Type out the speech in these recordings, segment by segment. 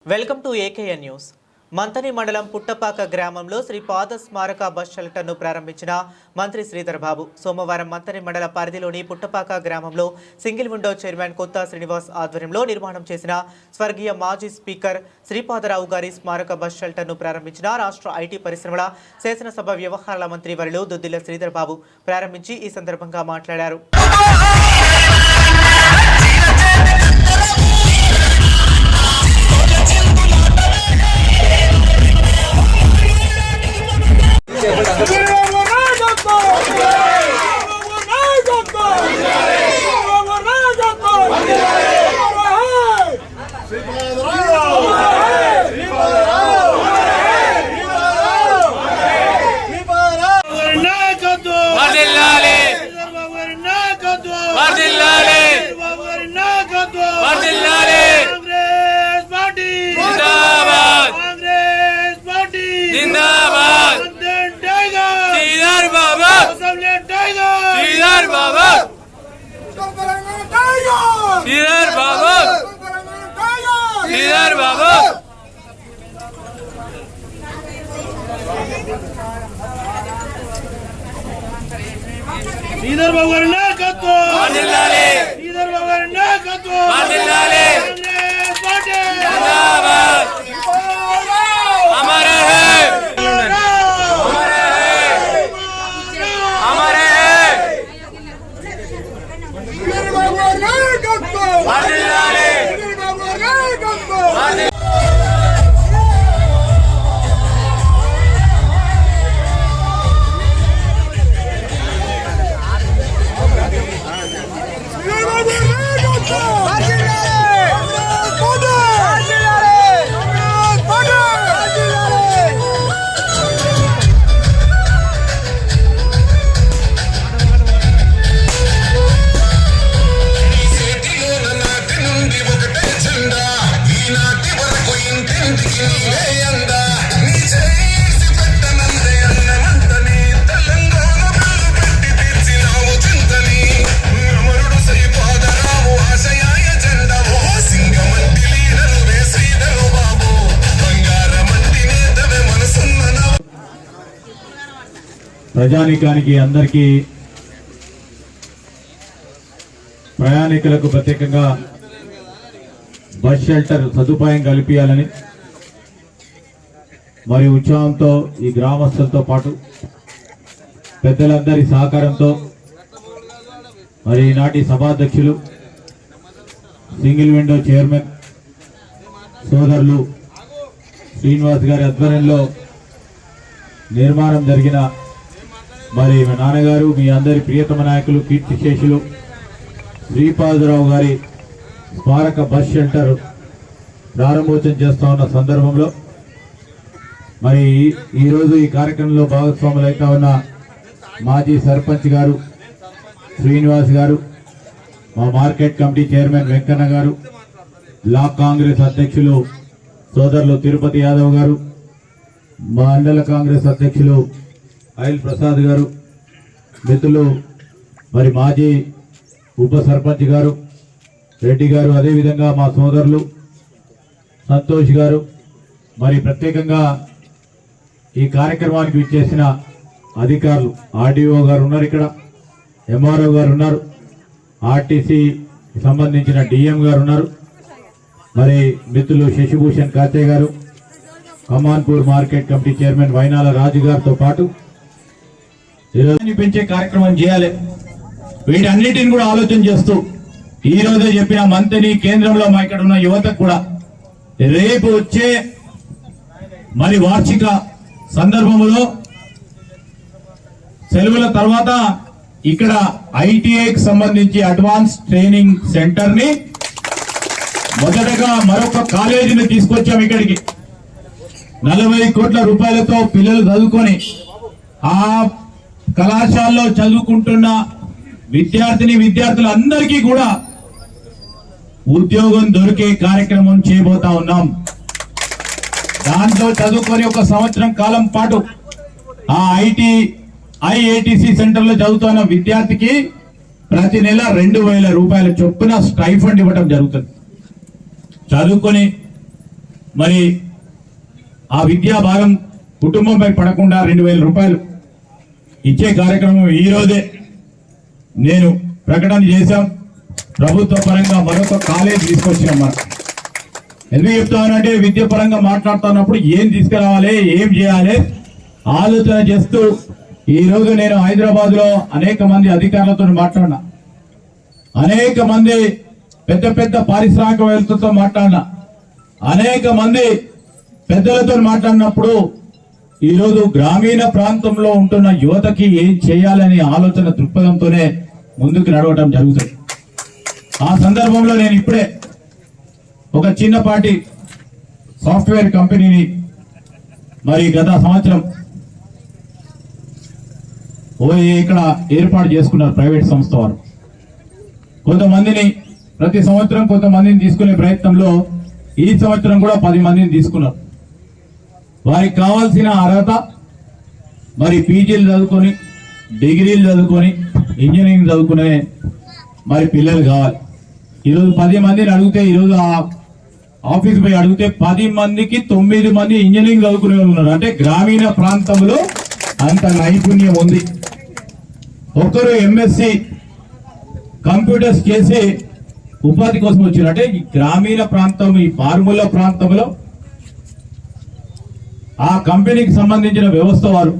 Welcome to AKN news. Manthani మండలం పుట్టపాక గ్రామంలో శ్రీ పాద స్మారక బస్ షెల్టర్ను ప్రారంభించిన మంత్రి శ్రీధర్ బాబు సోమవారం మంతని మండల పరిధిలోని పుట్టపాక గ్రామంలో సింగిల్ విండో చైర్మన్ కొత్త శ్రీనివాస్ ఆధ్వర్యంలో నిర్మాణం చేసిన స్వర్గీయ మాజీ స్పీకర్ శ్రీపాదరావు గారి స్మారక బస్ షెల్టర్ను ప్రారంభించిన రాష్ట్ర ఐటీ పరిశ్రమల శాసనసభ వ్యవహారాల మంత్రి వర్యులు దుద్దిల్ల శ్రీధర్ బాబు ప్రారంభించి ఈ సందర్భంగా మాట్లాడారు. శ్రీధర్ బాబు గారి నాయకత్వం వర్ధిల్లాలి. శ్రీధర్ బాబు గారి నాయకత్వం వర్ధిల్లాలి. కాంగ్రెస్ పార్టీ జిందాబాద్. हमारे हैं हमारे हैं हमारे हैं శ్రీధర్ బాబు గారి నాయకత్వం వర్ధిల్లాలి. శ్రీధర్ బాబు గారి నాయకత్వం ప్రజానికానికి అందరికీ ప్రయాణికులకు ప్రత్యేకంగా బస్ షెల్టర్ సదుపాయం కల్పించాలని మరి ఉత్సాహంతో ఈ గ్రామస్తులతో పాటు పెద్దలందరి సహకారంతో మరి ఈనాటి సభాధ్యక్షులు సింగిల్ విండో చైర్మన్ సోదరులు శ్రీనివాస్ గారి ఆధ్వర్యంలో నిర్మాణం జరిగిన మరి మా నాన్నగారు మీ అందరి ప్రియతమ నాయకులు కీర్తిశేషులు శ్రీపాదరావు గారి స్మారక బస్ షెల్టర్ ప్రారంభోత్సవం చేస్తా ఉన్న సందర్భంలో మరి ఈరోజు ఈ కార్యక్రమంలో భాగస్వాములు అవుతా ఉన్న మాజీ సర్పంచ్ గారు శ్రీనివాస్ గారు, మా మార్కెట్ కమిటీ చైర్మన్ వెంకన్న గారు, బ్లాక్ కాంగ్రెస్ అధ్యక్షులు సోదరులు తిరుపతి యాదవ్ గారు, మండల కాంగ్రెస్ అధ్యక్షులు ఆయిల్ ప్రసాద్ గారు, మిత్రులు మరి మాజీ ఉప సర్పంచ్ గారు రెడ్డి గారు, అదేవిధంగా మా సోదరులు సంతోష్ గారు, మరి ప్రత్యేకంగా ఈ కార్యక్రమానికి విచ్చేసిన అధికారులు ఆర్డీఓ గారు ఉన్నారు, ఇక్కడ ఎంఆర్ఓ గారు ఉన్నారు, ఆర్టీసీ సంబంధించిన డిఎం గారు ఉన్నారు, మరి మిత్రులు శశిభూషణ్ కాచే గారు, కమాన్పూర్ మార్కెట్ కమిటీ చైర్మన్ వైనాల రాజు గారితో పాటు ఈరోజు పెంచే కార్యక్రమం చేయాలి. వీటన్నిటిని కూడా ఆలోచన చేస్తూ ఈ రోజే చెప్పిన మంత్రి కేంద్రంలో మా ఇక్కడ ఉన్న యువతకు కూడా రేపు వచ్చే మరి వార్షిక సందర్భంలో సెలవుల తర్వాత ఇక్కడ ఐటీఐకి సంబంధించి అడ్వాన్స్ ట్రైనింగ్ సెంటర్ ని మొదటగా మరొక కాలేజీని తీసుకొచ్చాం ఇక్కడికి. 40 కోట్ల రూపాయలతో పిల్లలు చదువుకొని ఆ కళాశాలలో చదువుకుంటున్న విద్యార్థులందరికీ కూడా ఉద్యోగం దొరికే కార్యక్రమం చేయబోతా ఉన్నాం. దాంట్లో చదువుకొని 1 సంవత్సరం కాలం పాటు ఆ ఐఐటిసి సెంటర్ లో చదువుతున్న విద్యార్థికి ప్రతి నెల 2000 రూపాయల చొప్పున స్టైఫండ్ ఇవ్వడం జరుగుతుంది. చదువుకొని మరి ఆ విద్యా భారం కుటుంబంపై పడకుండా 2,000 రూపాయలు ఇచ్చే కార్యక్రమం ఈ రోజే నేను ప్రకటన చేశాం. ప్రభుత్వ పరంగా మరొక కాలేజ్ తీసుకొచ్చాం. మనం ఎందుకు చెప్తానంటే విద్య పరంగా మాట్లాడుతున్నప్పుడు ఏం తీసుకురావాలి, ఏం చేయాలి ఆలోచన చేస్తూ ఈ రోజు నేను హైదరాబాద్ లో అనేక మంది అధికారులతో మాట్లాడినా, అనేక మంది పెద్ద పెద్ద పారిశ్రామికవేత్తలతో మాట్లాడినా, అనేక మంది పెద్దలతో మాట్లాడినప్పుడు ఈరోజు గ్రామీణ ప్రాంతంలో ఉంటున్న యువతకి ఏం చేయాలనే ఆలోచన దృక్పథంతోనే ముందుకు నడవటం జరుగుతుంది. ఆ సందర్భంలో నేను ఇప్పుడే ఒక చిన్నపాటి సాఫ్ట్వేర్ కంపెనీని మరి గత సంవత్సరం ఇక్కడ ఏర్పాటు చేసుకున్నారు ప్రైవేట్ సంస్థ వారు. కొంతమందిని ప్రతి సంవత్సరం కొంతమందిని తీసుకునే ప్రయత్నంలో ఈ సంవత్సరం కూడా 10 మందిని తీసుకున్నారు. వారికి కావాల్సిన అర్హత మరి పీజీలు చదువుకొని, డిగ్రీలు చదువుకొని, ఇంజనీరింగ్ చదువుకునే మరి పిల్లలు కావాలి. ఈరోజు 10 మందిని అడిగితే, ఈరోజు ఆ ఆఫీస్ పోయి అడిగితే 10 మందికి 9 మంది ఇంజనీరింగ్ చదువుకునే వాళ్ళు ఉన్నారు. అంటే గ్రామీణ ప్రాంతంలో అంత నైపుణ్యం ఉంది. ఒకరు ఎంఎస్సి కంప్యూటర్స్ చేసి ఉపాధి కోసం వచ్చారు. అంటే ఈ గ్రామీణ ప్రాంతం, ఈ మారుమూల ప్రాంతంలో ఆ కంపెనీకి సంబంధించిన వ్యవస్థ వారు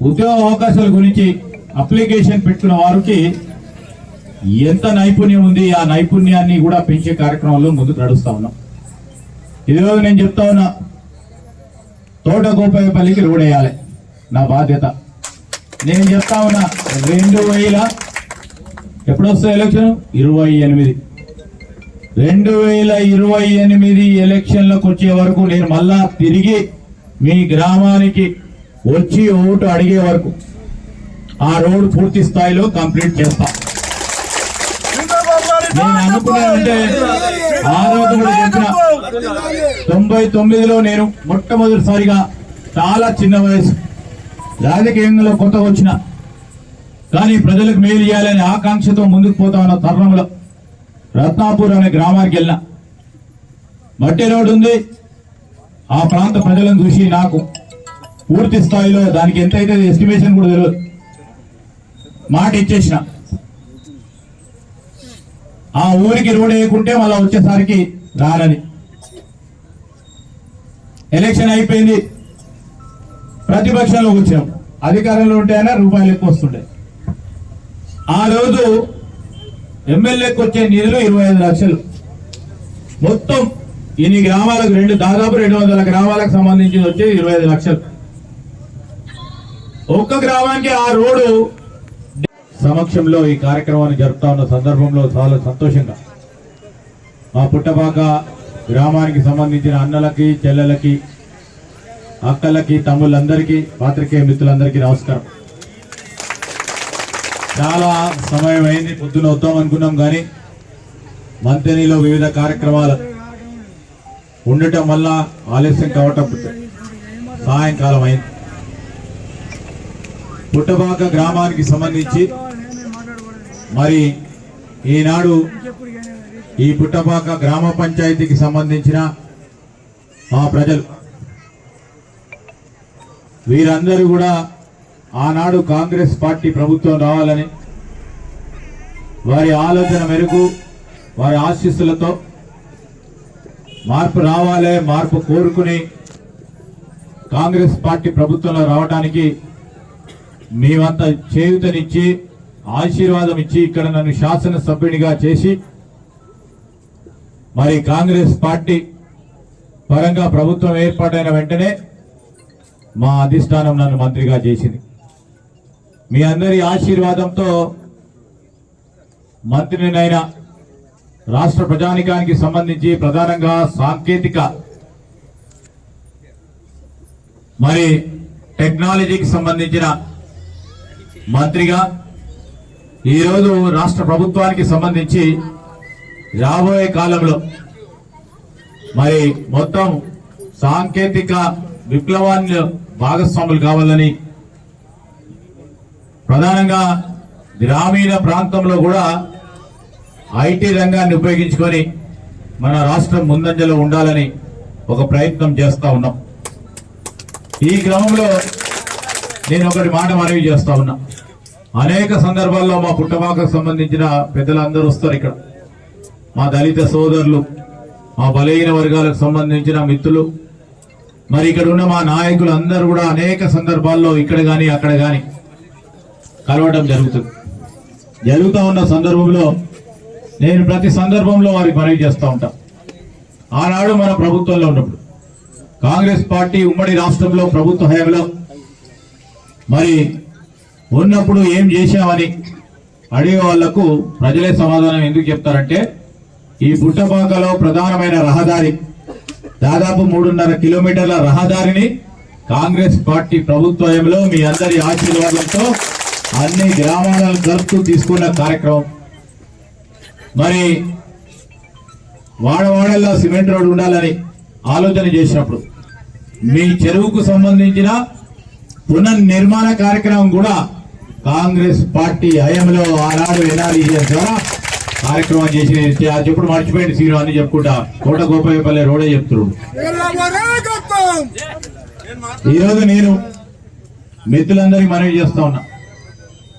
ఉద్యోగ అవకాశాల గురించి అప్లికేషన్ పెట్టుకున్న వారికి ఎంత నైపుణ్యం ఉంది, ఆ నైపుణ్యాన్ని కూడా పెంచే కార్యక్రమంలో ముందుకు నడుస్తా ఉన్నాం. ఈరోజు నేను చెప్తా ఉన్నా, తోటగోపేపల్లికి రోడ్ వేయాలి, నా బాధ్యత. నేను చెప్తా ఉన్నా 2000 ఎప్పుడు వస్తుంది ఎలక్షన్? 28. 2028 ఎలక్షన్లకు వచ్చే వరకు నేను మళ్ళా తిరిగి మీ గ్రామానికి వచ్చి ఓటు అడిగే వరకు ఆ రోడ్డు పూర్తి స్థాయిలో కంప్లీట్ చేస్తా. నేను అనుకున్నానంటే ఆ రోజు కూడా చెప్పిన 99లో నేను మొట్టమొదటిసారిగా చాలా చిన్న వయసు రాజకీయంలో కొత్తగా వచ్చిన, కానీ ప్రజలకు మేలు చేయాలనే ఆకాంక్షతో ముందుకు పోతా ఉన్న తరుణంలో రత్నాపూర్ అనే గ్రామానికి వెళ్ళిన. మట్టి రోడ్డు ఉంది. ఆ ప్రాంత ప్రజలను చూసి నాకు పూర్తి స్థాయిలో దానికి ఎంత అయితే ఎస్టిమేషన్ కూడా తెలియదు, మాట ఇచ్చేసిన. ఆ ఊరికి రోడ్ వేయకుంటే మళ్ళా వచ్చేసరికి రానని. ఎలక్షన్ అయిపోయింది, ప్రతిపక్షంలో కూర్చాం. అధికారంలో ఉంటేనా రూపాయలు ఎక్కువ వస్తుండే. ఆ రోజు ఎమ్మెల్యేకి వచ్చే నిధులు 25 లక్షలు. మొత్తం ఇన్ని గ్రామాలకు దాదాపు 200 గ్రామాలకు సంబంధించి వచ్చే 25 లక్షలు. ఒక్క గ్రామానికి ఆ రోడ్డు సమక్షంలో ఈ కార్యక్రమాన్ని జరుపుతా ఉన్న సందర్భంలో చాలా సంతోషంగా మా పుట్టపాక గ్రామానికి సంబంధించిన అన్నలకి, చెల్లెలకి, అక్కలకి, తమ్ముళ్ళందరికీ, పాత్రికేయ మిత్రులందరికీ నమస్కారం. చాలా సమయం అయింది, పొద్దున వద్దాం అనుకున్నాం, కానీ మంతెనిలో వివిధ కార్యక్రమాలు ఉండటం వల్ల ఆలస్యం కావటం సాయంకాలం అయింది. పుట్టపాక గ్రామానికి సంబంధించి మరి ఈనాడు ఈ పుట్టపాక గ్రామ పంచాయతీకి సంబంధించిన మా ప్రజలు వీరందరూ కూడా ఆనాడు కాంగ్రెస్ పార్టీ ప్రభుత్వం రావాలని వారి ఆలోచన మేరకు, వారి ఆశీస్సులతో మార్పు రావాలి, మార్పు కోరుకుని కాంగ్రెస్ పార్టీ ప్రభుత్వంలో రావడానికి మేమంతా చేయూతనిచ్చి, ఆశీర్వాదం ఇచ్చి ఇక్కడ నన్ను శాసనసభ్యునిగా చేసి మరి కాంగ్రెస్ పార్టీ పరంగా ప్రభుత్వం ఏర్పాటైన వెంటనే మా అధిష్టానం నన్ను మంత్రిగా చేసింది. మీ అందరి ఆశీర్వాదంతో మంత్రినైనా రాష్ట్ర ప్రజానికానికి సంబంధించి ప్రధానంగా సాంకేతిక మరి టెక్నాలజీకి సంబంధించిన మంత్రిగా ఈరోజు రాష్ట్ర ప్రభుత్వానికి సంబంధించి రాబోయే కాలంలో మరి మొత్తం సాంకేతిక విప్లవాన్ని భాగస్వాములు కావాలని, ప్రధానంగా గ్రామీణ ప్రాంతంలో కూడా ఐటీ రంగాన్ని ఉపయోగించుకొని మన రాష్ట్రం ముందంజలో ఉండాలని ఒక ప్రయత్నం చేస్తా ఉన్నాం. ఈ క్రమంలో నేను ఒకటి మాట మనవి చేస్తా ఉన్నా. అనేక సందర్భాల్లో మా పుట్టపాకకు సంబంధించిన పెద్దలందరూ వస్తారు ఇక్కడ. మా దళిత సోదరులు, మా బలహీన వర్గాలకు సంబంధించిన మిత్రులు, మరి ఇక్కడ ఉన్న మా నాయకులు అందరూ కూడా అనేక సందర్భాల్లో ఇక్కడ గాని అక్కడ గాని కలవడం జరుగుతూ ఉన్న సందర్భంలో నేను ప్రతి సందర్భంలో వారికి మనవి చేస్తూ ఉంటా. ఆనాడు మన ప్రభుత్వంలో ఉన్నప్పుడు కాంగ్రెస్ పార్టీ ఉమ్మడి రాష్ట్రంలో ప్రభుత్వ హయాంలో మరి ఉన్నప్పుడు ఏం చేశామని అడిగే వాళ్లకు ప్రజలే సమాధానం ఎందుకు చెప్తారంటే, ఈ పుట్టపాకలో ప్రధానమైన రహదారి దాదాపు 3.5 కిలోమీటర్ల రహదారిని కాంగ్రెస్ పార్టీ ప్రభుత్వంలో మీ అందరి ఆశీర్వాదంతో అన్ని గ్రామాలను కలుపుతూ తీసుకున్న కార్యక్రమం. మరి వాడవాడల్లో సిమెంట్ రోడ్ ఉండాలని ఆలోచన చేసినప్పుడు మీ చెరువుకు సంబంధించిన పునర్నిర్మాణ కార్యక్రమం కూడా కాంగ్రెస్ పార్టీ హయాంలో ఆనాడు ఎన్ఆర్ఈజీఎస్ ద్వారా కార్యక్రమం చేసి చెప్పుడు మర్చిపోయింది సీను అని చెప్పుకుంటా కోట గోపాయపల్లి రోడే చెప్తున్నాడు. ఈరోజు నేను మిత్రులందరికీ మనవి చేస్తా ఉన్నా,